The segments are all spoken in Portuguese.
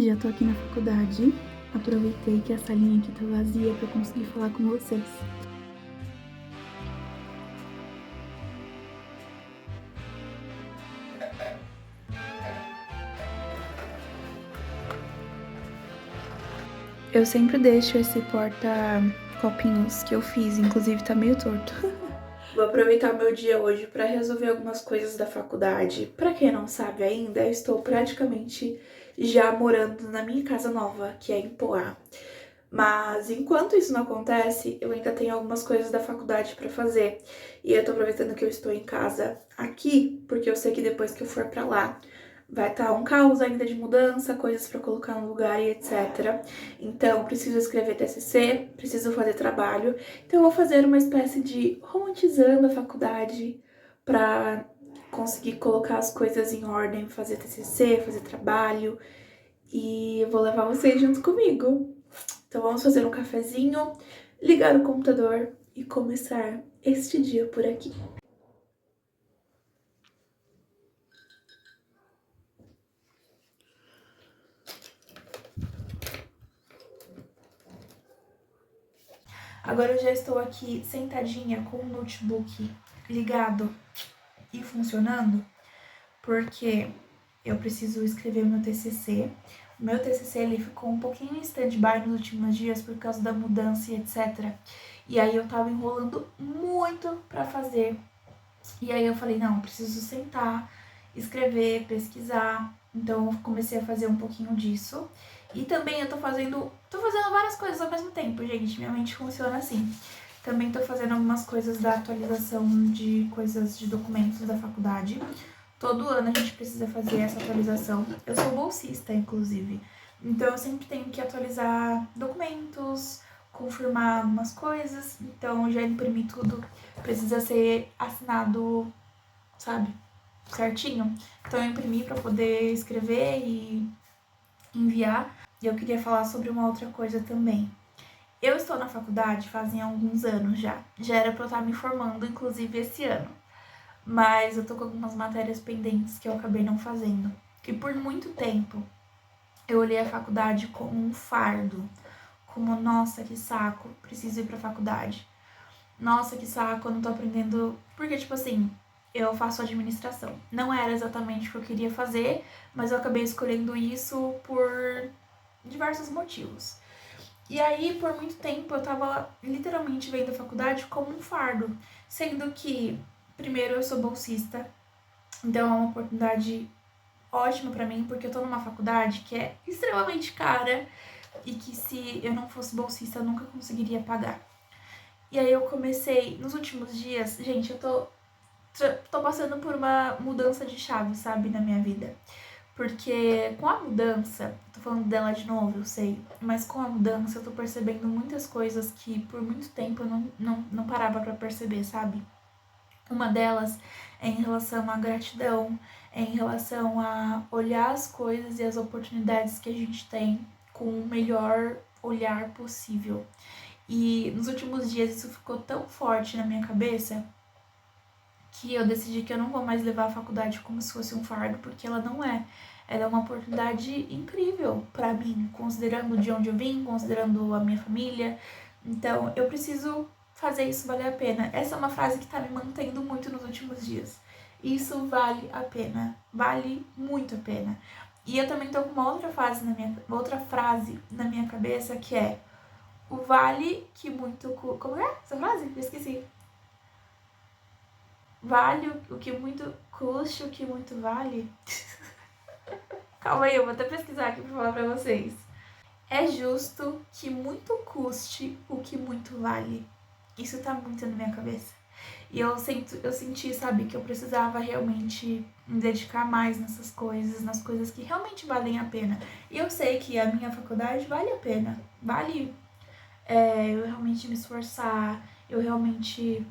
Já tô aqui na faculdade, aproveitei que a salinha aqui tá vazia pra conseguir falar com vocês. Eu sempre deixo esse porta-copinhos que eu fiz, inclusive tá meio torto. Vou aproveitar o meu dia hoje para resolver algumas coisas da faculdade. Para quem não sabe ainda, eu estou praticamente já morando na minha casa nova, que é em Poá. Mas enquanto isso não acontece, eu ainda tenho algumas coisas da faculdade para fazer. E eu tô aproveitando que eu estou em casa aqui, porque eu sei que depois que eu for para lá, vai estar um caos ainda de mudança, coisas para colocar no lugar e etc. Então, preciso escrever TCC, preciso fazer trabalho. Então, eu vou fazer uma espécie de romantizando a faculdade para conseguir colocar as coisas em ordem, fazer TCC, fazer trabalho. E vou levar vocês junto comigo. Então, vamos fazer um cafezinho, ligar o computador e começar este dia por aqui. Agora eu já estou aqui sentadinha com o notebook ligado e funcionando, porque eu preciso escrever meu TCC. O meu TCC ele ficou um pouquinho em stand-by nos últimos dias por causa da mudança e etc. E aí eu tava enrolando muito pra fazer. E aí eu falei, não, eu preciso sentar, escrever, pesquisar. Então eu comecei a fazer um pouquinho disso. E também eu tô fazendo várias coisas ao mesmo tempo, gente. Minha mente funciona assim. Também tô fazendo algumas coisas da atualização de coisas de documentos da faculdade. Todo ano a gente precisa fazer essa atualização. Eu sou bolsista, inclusive. Então eu sempre tenho que atualizar documentos, confirmar algumas coisas. Então eu já imprimi tudo. Precisa ser assinado, sabe, certinho. Então eu imprimi para poder escrever e enviar. E eu queria falar sobre uma outra coisa também. Eu estou na faculdade fazem alguns anos já. Já era para eu estar me formando, inclusive, esse ano. Mas eu tô com algumas matérias pendentes que eu acabei não fazendo. E por muito tempo eu olhei a faculdade como um fardo. Como, nossa, que saco, preciso ir pra faculdade. Nossa, que saco, eu não tô aprendendo. Porque, tipo assim, eu faço administração. Não era exatamente o que eu queria fazer, mas eu acabei escolhendo isso por diversos motivos. E aí, por muito tempo, eu tava literalmente vendo a faculdade como um fardo. Sendo que, primeiro, eu sou bolsista, então é uma oportunidade ótima pra mim, porque eu tô numa faculdade que é extremamente cara e que se eu não fosse bolsista eu nunca conseguiria pagar. E aí eu comecei, nos últimos dias, gente, eu tô passando por uma mudança de chave, sabe, na minha vida. Porque com a mudança, tô falando dela de novo, eu sei, mas com a mudança eu tô percebendo muitas coisas que por muito tempo eu não parava pra perceber, sabe? Uma delas é em relação à gratidão, é em relação a olhar as coisas e as oportunidades que a gente tem com o melhor olhar possível. E nos últimos dias isso ficou tão forte na minha cabeça que eu decidi que eu não vou mais levar a faculdade como se fosse um fardo, porque ela não é. Ela é uma oportunidade incrível pra mim, considerando de onde eu vim, considerando a minha família. Então, eu preciso fazer isso valer a pena. Essa é uma frase que tá me mantendo muito nos últimos dias. Isso vale a pena, vale muito a pena. E eu também tô com uma outra frase na minha cabeça que é: o vale que muito... Como é essa frase? Eu esqueci. Vale o que muito custa, o que muito vale? Calma aí, eu vou até pesquisar aqui pra falar pra vocês. É justo que muito custe o que muito vale. Isso tá muito na minha cabeça. E eu senti, sabe, que eu precisava realmente me dedicar mais nessas coisas, nas coisas que realmente valem a pena. E eu sei que a minha faculdade vale a pena. Vale eu realmente me esforçar, eu realmente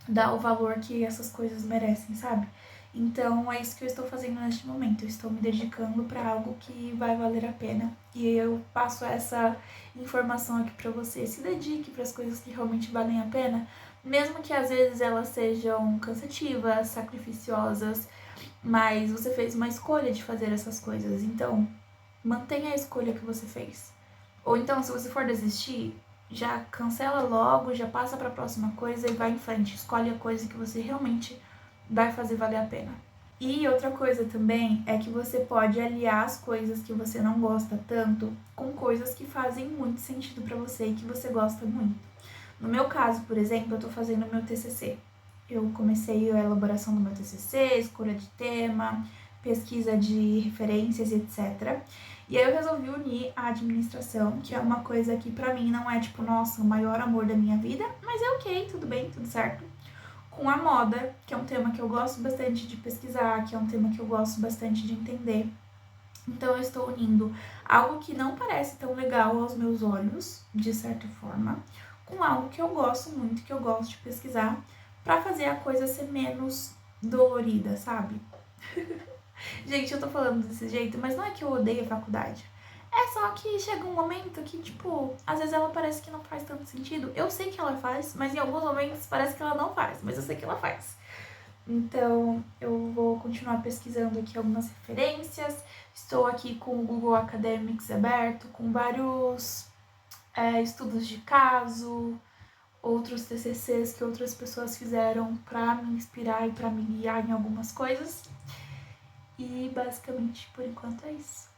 dar o valor que essas coisas merecem, sabe? Então é isso que eu estou fazendo neste momento. Eu estou me dedicando para algo que vai valer a pena. E eu passo essa informação aqui para você. Se dedique para as coisas que realmente valem a pena, mesmo que às vezes elas sejam cansativas, sacrificiosas, mas você fez uma escolha de fazer essas coisas. Então, mantenha a escolha que você fez. Ou então, se você for desistir, já cancela logo, já passa para a próxima coisa e vai em frente. Escolhe a coisa que você realmente vai fazer valer a pena. E outra coisa também é que você pode aliar as coisas que você não gosta tanto com coisas que fazem muito sentido para você e que você gosta muito. No meu caso, por exemplo, eu tô fazendo meu TCC. Eu comecei a elaboração do meu TCC, escolha de tema, pesquisa de referências, etc. E aí eu resolvi unir a administração, que é uma coisa que pra mim não é tipo, nossa, o maior amor da minha vida, mas é ok, tudo bem, tudo certo. Com a moda, que é um tema que eu gosto bastante de pesquisar, que é um tema que eu gosto bastante de entender. Então eu estou unindo algo que não parece tão legal aos meus olhos, de certa forma, com algo que eu gosto muito, que eu gosto de pesquisar, pra fazer a coisa ser menos dolorida, sabe? Gente, eu tô falando desse jeito, mas não é que eu odeio a faculdade. É só que chega um momento que, tipo, às vezes ela parece que não faz tanto sentido. Eu sei que ela faz, mas em alguns momentos parece que ela não faz, mas eu sei que ela faz. Então, eu vou continuar pesquisando aqui algumas referências. Estou aqui com o Google Academics aberto, com vários estudos de caso, outros TCCs que outras pessoas fizeram para me inspirar e para me guiar em algumas coisas. E basicamente, por enquanto, é isso.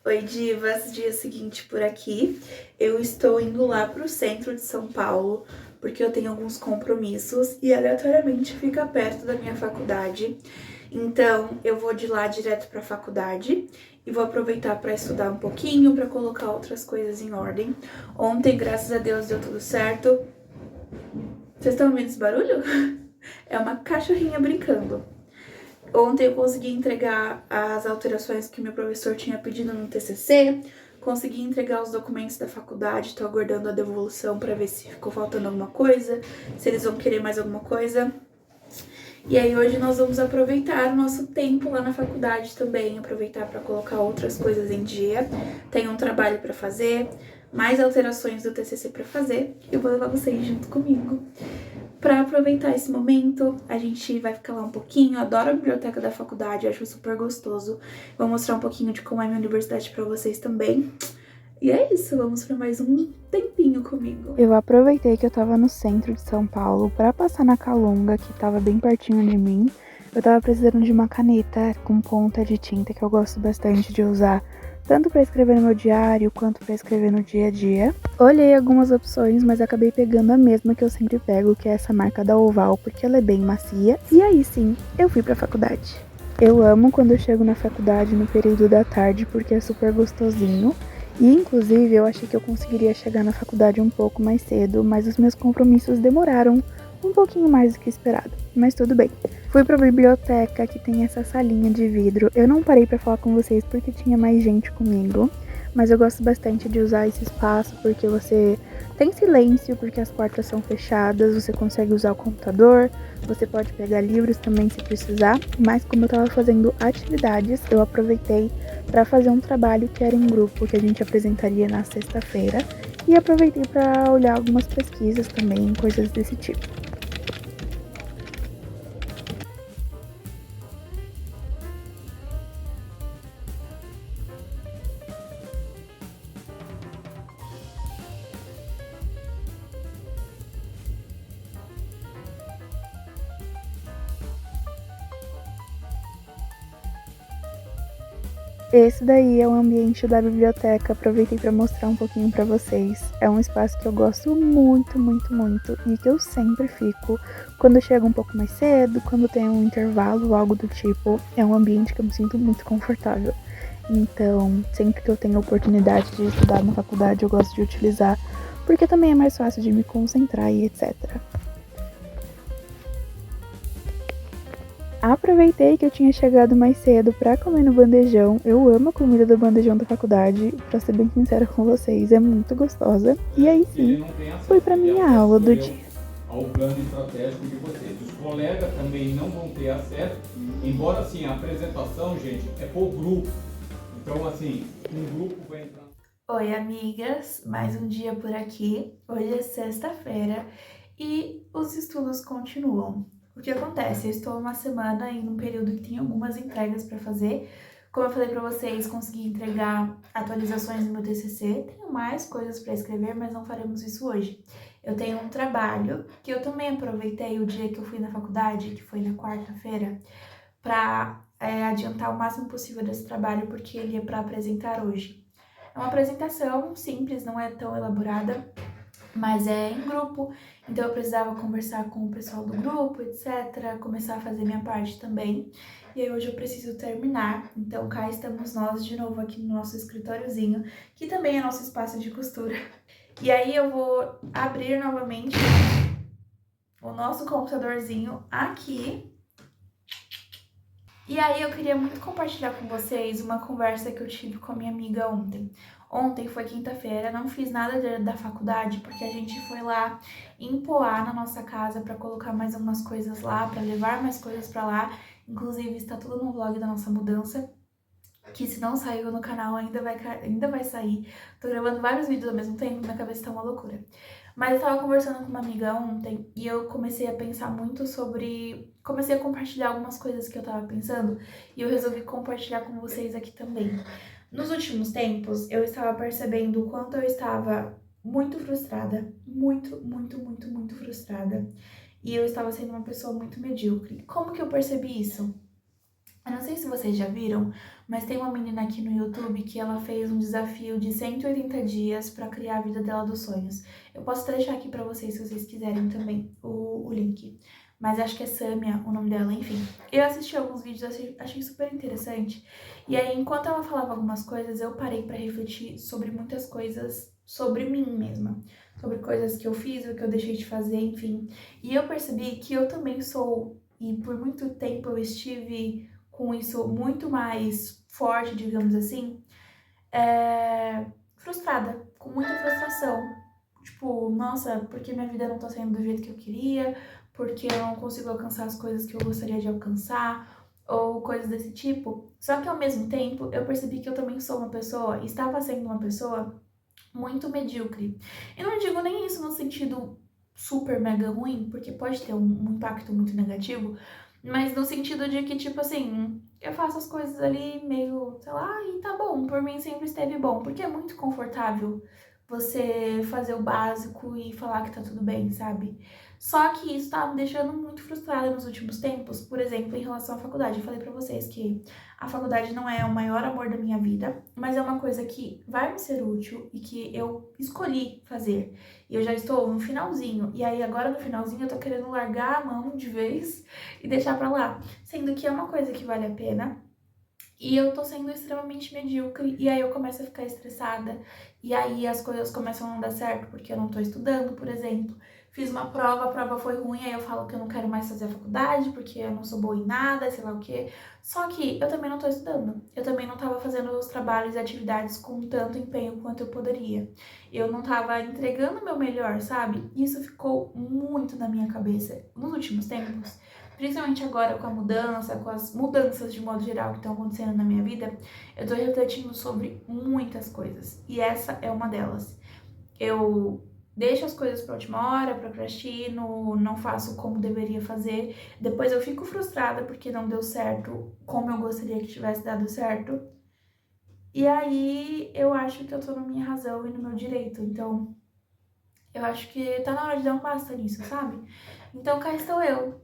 Oi, divas! Dia seguinte por aqui. Eu estou indo lá pro centro de São Paulo, porque eu tenho alguns compromissos e aleatoriamente fica perto da minha faculdade. Então, eu vou de lá direto pra faculdade e vou aproveitar para estudar um pouquinho, para colocar outras coisas em ordem. Ontem, graças a Deus, deu tudo certo. Vocês estão ouvindo esse barulho? É uma cachorrinha brincando. Ontem eu consegui entregar as alterações que meu professor tinha pedido no TCC, consegui entregar os documentos da faculdade, tô aguardando a devolução para ver se ficou faltando alguma coisa, se eles vão querer mais alguma coisa. E aí hoje nós vamos aproveitar o nosso tempo lá na faculdade também, aproveitar para colocar outras coisas em dia. Tem um trabalho para fazer, mais alterações do TCC para fazer, e eu vou levar vocês junto comigo. Para aproveitar esse momento, a gente vai ficar lá um pouquinho. Adoro a biblioteca da faculdade, acho super gostoso. Vou mostrar um pouquinho de como é minha universidade para vocês também. E é isso, vamos para mais um tempinho comigo. Eu aproveitei que eu tava no centro de São Paulo para passar na Calunga, que tava bem pertinho de mim. Eu tava precisando de uma caneta com ponta de tinta que eu gosto bastante de usar, tanto para escrever no meu diário quanto para escrever no dia a dia. Olhei algumas opções, mas acabei pegando a mesma que eu sempre pego, que é essa marca da Oval, porque ela é bem macia. E aí sim, eu fui pra faculdade. Eu amo quando eu chego na faculdade no período da tarde, porque é super gostosinho. E inclusive eu achei que eu conseguiria chegar na faculdade um pouco mais cedo, mas os meus compromissos demoraram um pouquinho mais do que esperado, mas tudo bem. Fui pra biblioteca, que tem essa salinha de vidro. Eu não parei pra falar com vocês porque tinha mais gente comigo, mas eu gosto bastante de usar esse espaço porque você tem silêncio, porque as portas são fechadas, você consegue usar o computador, você pode pegar livros também se precisar, mas como eu tava fazendo atividades, eu aproveitei para fazer um trabalho que era em grupo, que a gente apresentaria na sexta-feira, e aproveitei para olhar algumas pesquisas também, coisas desse tipo. Esse daí é o ambiente da biblioteca, aproveitei para mostrar um pouquinho para vocês. É um espaço que eu gosto muito, muito, muito e que eu sempre fico quando eu chego um pouco mais cedo, quando tem um intervalo, algo do tipo. É um ambiente que eu me sinto muito confortável. Então, sempre que eu tenho a oportunidade de estudar na faculdade, eu gosto de utilizar, porque também é mais fácil de me concentrar e etc. Aproveitei que eu tinha chegado mais cedo pra comer no bandejão. Eu amo a comida do bandejão da faculdade, pra ser bem sincera com vocês, é muito gostosa. E aí sim, fui pra minha aula do dia. Ao plano estratégico de vocês. Os colegas também não vão ter acesso, embora assim, a apresentação, gente, é por grupo. Então, assim, um grupo vai entrar... Oi, amigas! Mais um dia por aqui. Hoje é sexta-feira e os estudos continuam. O que acontece? Eu estou uma semana em um período que tem algumas entregas para fazer. Como eu falei pra vocês, consegui entregar atualizações no meu TCC. Tenho mais coisas pra escrever, mas não faremos isso hoje. Eu tenho um trabalho que eu também aproveitei o dia que eu fui na faculdade, que foi na quarta-feira, pra adiantar o máximo possível desse trabalho, porque ele é pra apresentar hoje. É uma apresentação simples, não é tão elaborada, mas é em grupo, então eu precisava conversar com o pessoal do grupo, etc, começar a fazer minha parte também. E aí hoje eu preciso terminar, então cá estamos nós de novo aqui no nosso escritóriozinho, que também é nosso espaço de costura. E aí eu vou abrir novamente o nosso computadorzinho aqui. E aí eu queria muito compartilhar com vocês uma conversa que eu tive com a minha amiga ontem. Ontem foi quinta-feira, não fiz nada da faculdade, porque a gente foi lá em Poá, na nossa casa, pra colocar mais algumas coisas lá, pra levar mais coisas pra lá. Inclusive, está tudo no vlog da nossa mudança, que se não saiu no canal ainda vai sair. Tô gravando vários vídeos ao mesmo tempo, minha cabeça tá uma loucura. Mas eu tava conversando com uma amiga ontem e eu comecei a pensar muito sobre... Comecei a compartilhar algumas coisas que eu tava pensando e eu resolvi compartilhar com vocês aqui também. Nos últimos tempos, eu estava percebendo o quanto eu estava muito frustrada. Muito frustrada. E eu estava sendo uma pessoa muito medíocre. Como que eu percebi isso? Eu não sei se vocês já viram, mas tem uma menina aqui no YouTube que ela fez um desafio de 180 dias pra criar a vida dela dos sonhos. Eu posso deixar aqui pra vocês, se vocês quiserem também, o link. Mas acho que é Samia o nome dela, enfim. Eu assisti alguns vídeos, achei super interessante. E aí, enquanto ela falava algumas coisas, eu parei pra refletir sobre muitas coisas sobre mim mesma. Sobre coisas que eu fiz, o que eu deixei de fazer, enfim. E eu percebi que eu também sou, e por muito tempo eu estive com isso muito mais forte, digamos assim, frustrada, com muita frustração. Tipo, nossa, porque minha vida não tá saindo do jeito que eu queria, porque eu não consigo alcançar as coisas que eu gostaria de alcançar, ou coisas desse tipo. Só que ao mesmo tempo, eu percebi que eu também sou uma pessoa, estava sendo uma pessoa muito medíocre. E não digo nem isso no sentido super mega ruim, porque pode ter um impacto muito negativo, mas no sentido de que, tipo assim, eu faço as coisas ali meio, sei lá, e tá bom, por mim sempre esteve bom, porque é muito confortável você fazer o básico e falar que tá tudo bem, sabe? Só que isso tá me deixando muito frustrada nos últimos tempos, por exemplo, em relação à faculdade. Eu falei pra vocês que a faculdade não é o maior amor da minha vida, mas é uma coisa que vai me ser útil e que eu escolhi fazer. E eu já estou no finalzinho, e aí agora no finalzinho eu tô querendo largar a mão de vez e deixar pra lá. Sendo que é uma coisa que vale a pena, e eu tô sendo extremamente medíocre, e aí eu começo a ficar estressada, e aí as coisas começam a não dar certo, porque eu não tô estudando, por exemplo. Fiz uma prova, a prova foi ruim, aí eu falo que eu não quero mais fazer a faculdade, porque eu não sou boa em nada, sei lá o quê. Só que eu também não tô estudando, eu também não tava fazendo os trabalhos e atividades com tanto empenho quanto eu poderia. Eu não tava entregando o meu melhor, sabe? Isso ficou muito na minha cabeça nos últimos tempos. Principalmente agora com a mudança, com as mudanças de modo geral que estão acontecendo na minha vida, eu tô refletindo sobre muitas coisas. E essa é uma delas. Eu deixo as coisas pra última hora, procrastino, não faço como deveria fazer. Depois eu fico frustrada porque não deu certo como eu gostaria que tivesse dado certo. E aí eu acho que eu tô na minha razão e no meu direito. Então, eu acho que tá na hora de dar um basta nisso, sabe? Então cá estou eu,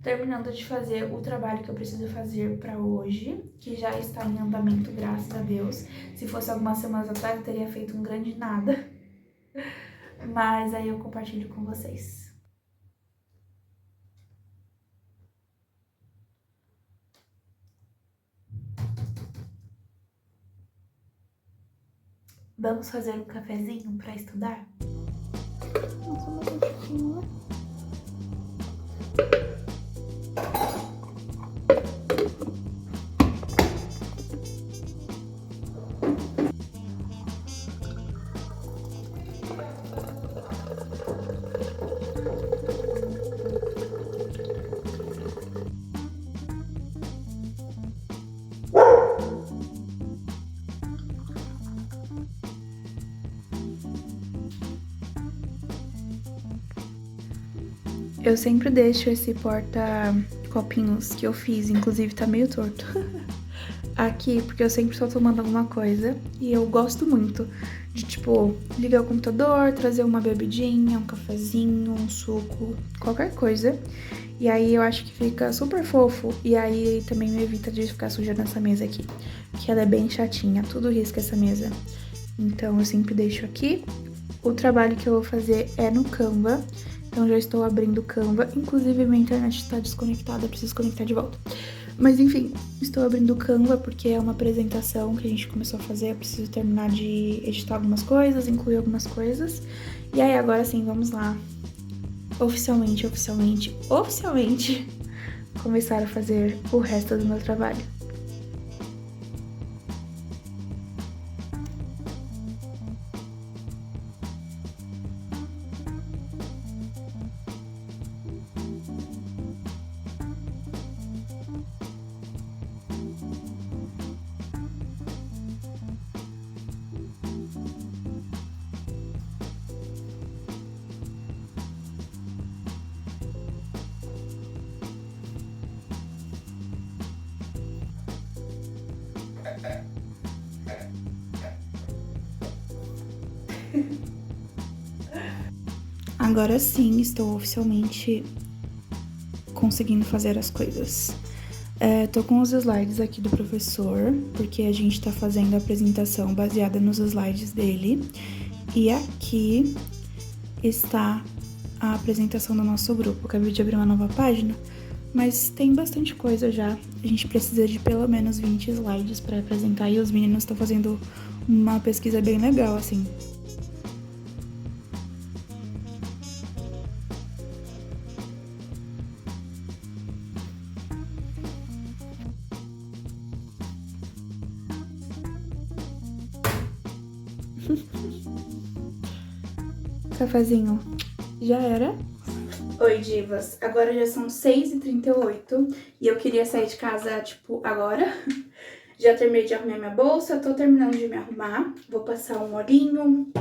terminando de fazer o trabalho que eu preciso fazer pra hoje, que já está em andamento, graças a Deus. Se fosse algumas semanas atrás, eu teria feito um grande nada. Mas aí eu compartilho com vocês. Vamos fazer um cafezinho pra estudar? Nossa, meu dedinho, né? Eu sempre deixo esse porta-copinhos que eu fiz, inclusive tá meio torto. aqui porque eu sempre estou tomando alguma coisa e eu gosto muito de, tipo, ligar o computador, trazer uma bebidinha, um cafezinho, um suco, qualquer coisa. E aí eu acho que fica super fofo e aí também me evita de ficar suja nessa mesa aqui, que ela é bem chatinha, tudo risca essa mesa. Então eu sempre deixo aqui. O trabalho que eu vou fazer é no Canva, então já estou abrindo o Canva. Inclusive minha internet está desconectada, eu preciso conectar de volta. Mas enfim, estou abrindo o Canva porque é uma apresentação que a gente começou a fazer. Eu preciso terminar de editar algumas coisas, incluir algumas coisas. E aí agora sim, vamos lá. Oficialmente começar a fazer o resto do meu trabalho. Agora sim, estou oficialmente conseguindo fazer as coisas. Tô com os slides aqui do professor, porque a gente tá fazendo a apresentação baseada nos slides dele. E aqui está a apresentação do nosso grupo. Acabei de abrir uma nova página, mas tem bastante coisa já. A gente precisa de pelo menos 20 slides para apresentar e os meninos estão fazendo uma pesquisa bem legal, assim. Cafezinho já era. Oi, divas. Agora já são 6h38 e eu queria sair de casa, tipo, agora. Já terminei de arrumar minha bolsa, tô terminando de me arrumar. Vou passar um olhinho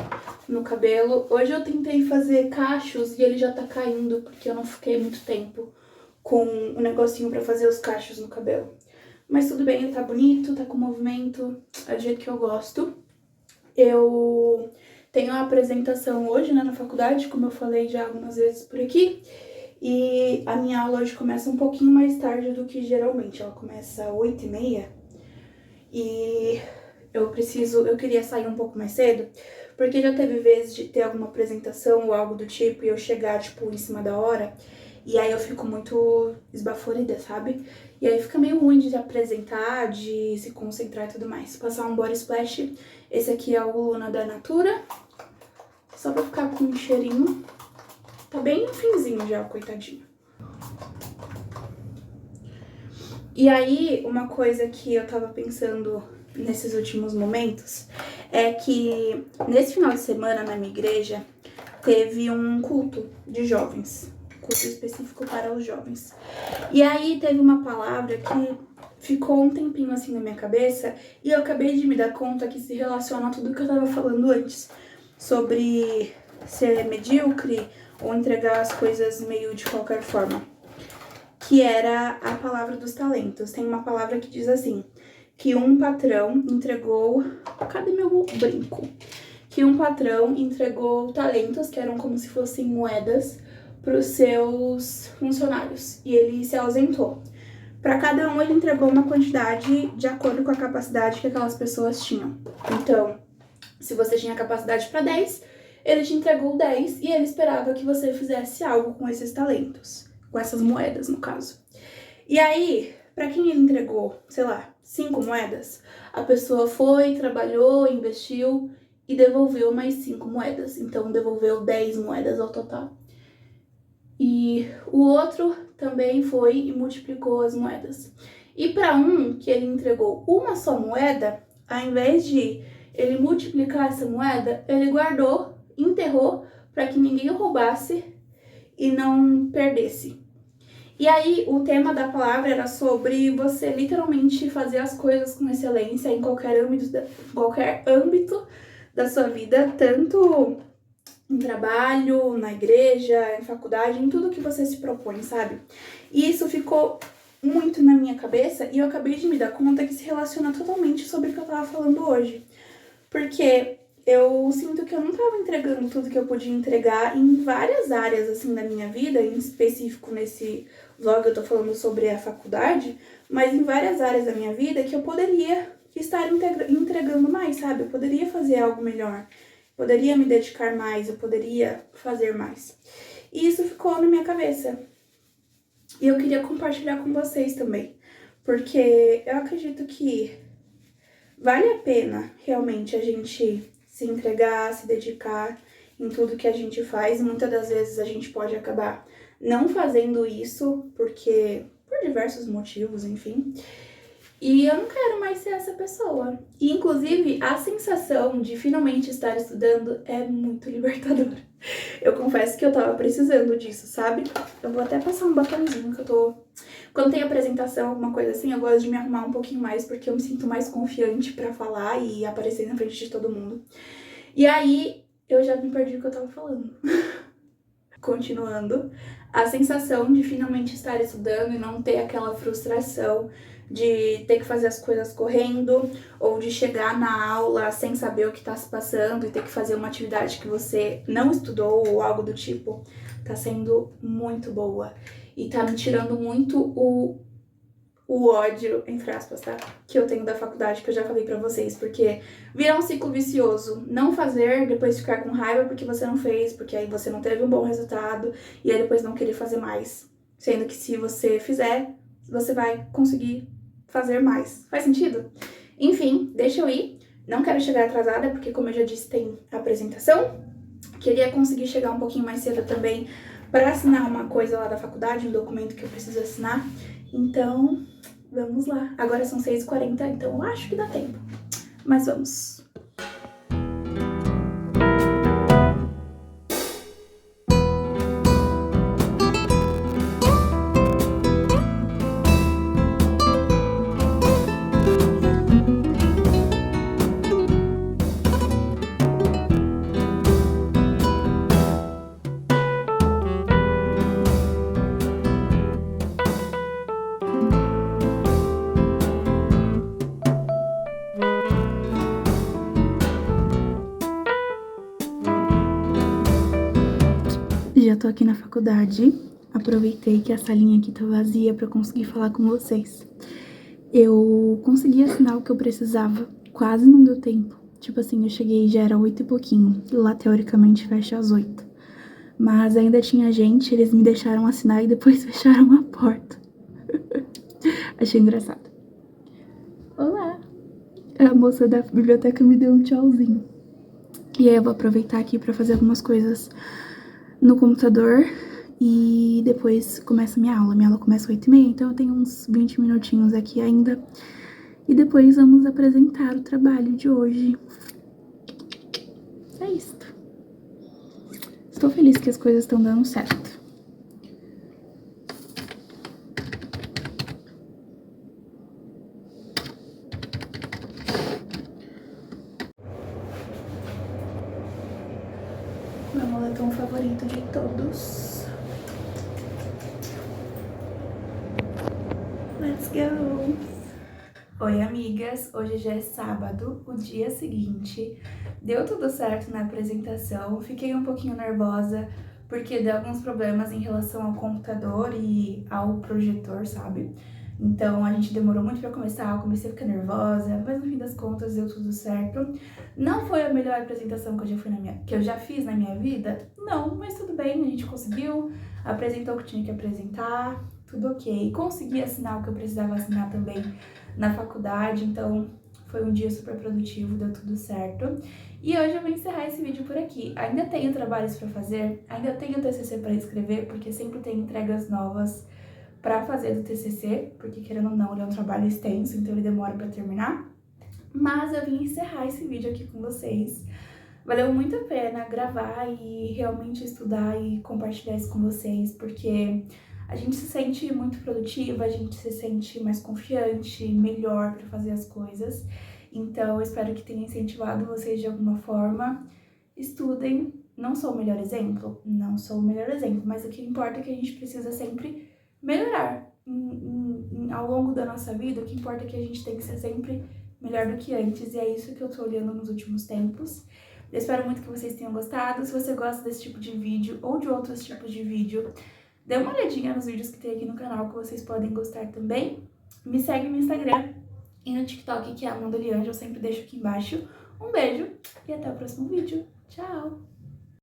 no cabelo. Hoje eu tentei fazer cachos e ele já tá caindo porque eu não fiquei muito tempo com o negocinho pra fazer os cachos no cabelo. Mas tudo bem, ele tá bonito, tá com movimento, é do jeito que eu gosto. Eu tenho uma apresentação hoje, né, na faculdade, como eu falei já algumas vezes por aqui. E a minha aula hoje começa um pouquinho mais tarde do que geralmente. Ela começa às 8h30. E eu queria sair um pouco mais cedo, porque já teve vezes de ter alguma apresentação ou algo do tipo e eu chegar, tipo, em cima da hora. E aí eu fico muito esbaforida, sabe? E aí fica meio ruim de se apresentar, de se concentrar e tudo mais. Passar um body splash. Esse aqui é o Luna da Natura. Só pra ficar com um cheirinho. Tá bem no finzinho já, coitadinho. E aí, uma coisa que eu tava pensando nesses últimos momentos é que nesse final de semana na minha igreja teve um culto de jovens. Culto específico para os jovens. E aí teve uma palavra que ficou um tempinho assim na minha cabeça e eu acabei de me dar conta que se relaciona a tudo que eu tava falando antes. Sobre ser medíocre ou entregar as coisas meio de qualquer forma. Que era a palavra dos talentos. Tem uma palavra que diz assim, que um patrão entregou... Cadê meu brinco? Que um patrão entregou talentos, que eram como se fossem moedas, para os seus funcionários. E ele se ausentou. Para cada um, ele entregou uma quantidade de acordo com a capacidade que aquelas pessoas tinham. Então, se você tinha capacidade para 10, ele te entregou 10 e ele esperava que você fizesse algo com esses talentos. Com essas moedas, no caso. E aí, pra quem ele entregou, sei lá, 5 moedas, a pessoa foi, trabalhou, investiu e devolveu mais 5 moedas. Então, devolveu 10 moedas ao total. E o outro também foi e multiplicou as moedas. E para um que ele entregou uma só moeda, ao invés de ele multiplicar essa moeda, ele guardou, enterrou para que ninguém roubasse e não perdesse. E aí, o tema da palavra era sobre você literalmente fazer as coisas com excelência em qualquer âmbito da sua vida, tanto em trabalho, na igreja, em faculdade, em tudo que você se propõe, sabe? E isso ficou muito na minha cabeça e eu acabei de me dar conta que se relaciona totalmente sobre o que eu tava falando hoje. Porque eu sinto que eu não tava entregando tudo que eu podia entregar em várias áreas, assim, da minha vida, em específico nesse vlog eu tô falando sobre a faculdade, mas em várias áreas da minha vida que eu poderia estar entregando mais, sabe? Eu poderia fazer algo melhor, poderia me dedicar mais, eu poderia fazer mais. E isso ficou na minha cabeça. E eu queria compartilhar com vocês também, porque eu acredito que vale a pena realmente a gente se entregar, se dedicar em tudo que a gente faz. Muitas das vezes a gente pode acabar não fazendo isso porque por diversos motivos, enfim. E eu não quero mais ser essa pessoa. E inclusive a sensação de finalmente estar estudando é muito libertadora. Eu confesso que eu tava precisando disso, sabe? Eu vou até passar um batonzinho que eu tô... Quando tem apresentação, alguma coisa assim, eu gosto de me arrumar um pouquinho mais, porque eu me sinto mais confiante pra falar e aparecer na frente de todo mundo. E aí, eu já me perdi o que eu tava falando. Continuando, a sensação de finalmente estar estudando e não ter aquela frustração de ter que fazer as coisas correndo, ou de chegar na aula sem saber o que tá se passando e ter que fazer uma atividade que você não estudou ou algo do tipo, tá sendo muito boa. E tá me tirando muito o ódio, entre aspas, tá? Que eu tenho da faculdade, que eu já falei pra vocês, porque vira um ciclo vicioso. Não fazer, depois ficar com raiva porque você não fez, porque aí você não teve um bom resultado, e aí depois não querer fazer mais. Sendo que se você fizer, você vai conseguir fazer mais. Faz sentido? Enfim, deixa eu ir. Não quero chegar atrasada, porque como eu já disse, tem apresentação. Queria conseguir chegar um pouquinho mais cedo também para assinar uma coisa lá da faculdade, um documento que eu preciso assinar. Então, vamos lá. Agora são 6h40, então eu acho que dá tempo. Mas vamos. Já tô aqui na faculdade, aproveitei que a salinha aqui tá vazia pra conseguir falar com vocês. Eu consegui assinar o que eu precisava, quase não deu tempo. Tipo assim, eu cheguei já era 8 e pouquinho, e lá teoricamente fecha às 8. Mas ainda tinha gente, eles me deixaram assinar e depois fecharam a porta. Achei engraçado. Olá! A moça da biblioteca me deu um tchauzinho. E aí eu vou aproveitar aqui pra fazer algumas coisas no computador e depois começa minha aula. Minha aula começa às 8h30, então eu tenho uns 20 minutinhos aqui ainda. E depois vamos apresentar o trabalho de hoje. É isso. Estou feliz que as coisas estão dando certo. Meu moletom favorito de todos. Let's go! Oi, amigas! Hoje já é sábado, o dia seguinte. Deu tudo certo na apresentação. Fiquei um pouquinho nervosa porque deu alguns problemas em relação ao computador e ao projetor, sabe? Então a gente demorou muito pra começar, eu comecei a ficar nervosa, mas no fim das contas deu tudo certo. Não foi a melhor apresentação que eu já fiz na minha vida? Não, mas tudo bem, a gente conseguiu, apresentou o que tinha que apresentar, tudo ok. Consegui assinar o que eu precisava assinar também na faculdade, então foi um dia super produtivo, deu tudo certo. E hoje eu vou encerrar esse vídeo por aqui. Ainda tenho trabalhos pra fazer, ainda tenho TCC pra escrever, porque sempre tem entregas novas pra fazer do TCC, porque querendo ou não, ele é um trabalho extenso, então ele demora pra terminar. Mas eu vim encerrar esse vídeo aqui com vocês. Valeu muito a pena gravar e realmente estudar e compartilhar isso com vocês, porque a gente se sente muito produtiva, a gente se sente mais confiante, melhor pra fazer as coisas. Então eu espero que tenha incentivado vocês de alguma forma. Estudem. Não sou o melhor exemplo? Não sou o melhor exemplo, mas o que importa é que a gente precisa sempre melhorar. ao longo da nossa vida, o que importa é que a gente tem que ser sempre melhor do que antes, e é isso que eu tô olhando nos últimos tempos. Eu espero muito que vocês tenham gostado. Se você gosta desse tipo de vídeo ou de outros tipos de vídeo, dê uma olhadinha nos vídeos que tem aqui no canal que vocês podem gostar também. Me segue no Instagram e no TikTok, que é Amanda Lianja, eu sempre deixo aqui embaixo. Um beijo e até o próximo vídeo. Tchau!